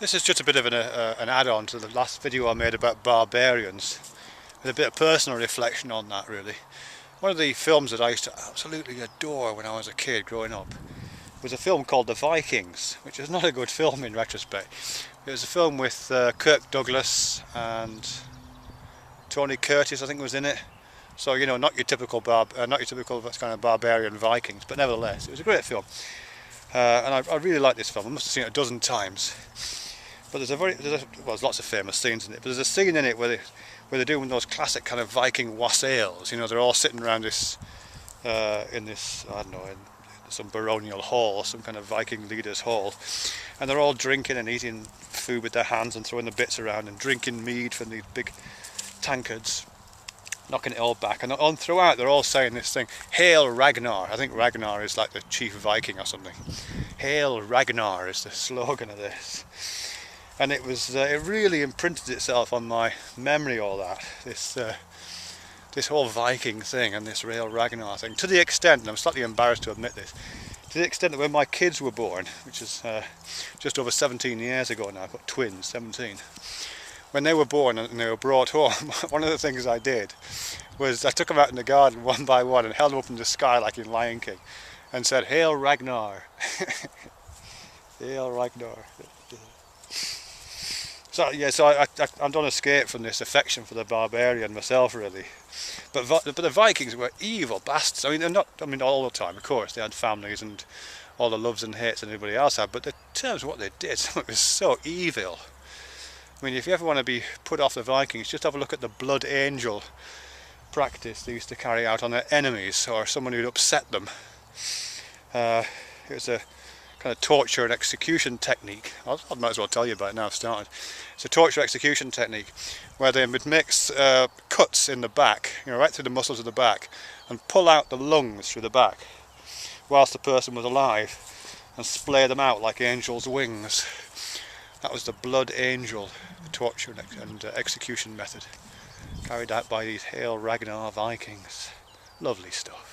This is just a bit of an add-on to the last video I made about Barbarians, with a bit of personal reflection on that really. One of the films that I used to absolutely adore when I was a kid growing up was a film called The Vikings, which is not a good film in retrospect. It was a film with Kirk Douglas and Tony Curtis, I think, was in it. So, you know, not your typical kind of barbarian Vikings, but nevertheless, it was a great film. And I really like this film. I must have seen it a dozen times. But there's lots of famous scenes in it. But there's a scene in it where they're doing those classic kind of Viking wassails. You know, they're all sitting around this in this, I don't know, in some baronial hall, some kind of Viking leaders' hall, and they're all drinking and eating food with their hands and throwing the bits around and drinking mead from these big tankards, knocking it all back. And on throughout, they're all saying this thing: "Hail Ragnar!" I think Ragnar is like the chief Viking or something. "Hail Ragnar" is the slogan of this. And it really imprinted itself on my memory, all that, this whole Viking thing and this Hail Ragnar thing, to the extent, and I'm slightly embarrassed to admit this, to the extent that when my kids were born, which is just over 17 years ago now, I've got twins, 17, when they were born and they were brought home, one of the things I did was I took them out in the garden one by one and held them up in the sky like in Lion King and said, "Hail Ragnar." Hail Ragnar. So yeah, so I don't escape from this affection for the barbarian myself, really. But the Vikings were evil bastards. I mean, all the time, of course. They had families and all the loves and hates that everybody else had. But in terms of what they did, it was so evil. I mean, if you ever want to be put off the Vikings, just have a look at the blood angel practice they used to carry out on their enemies or someone who'd upset them. It was a kind of torture and execution technique. I might as well tell you about it now I've started. It's a torture execution technique where they would make cuts in the back, you know, right through the muscles of the back, and pull out the lungs through the back whilst the person was alive and splay them out like angels' wings. That was the blood angel torture and execution method carried out by these Hail Ragnar Vikings. Lovely stuff.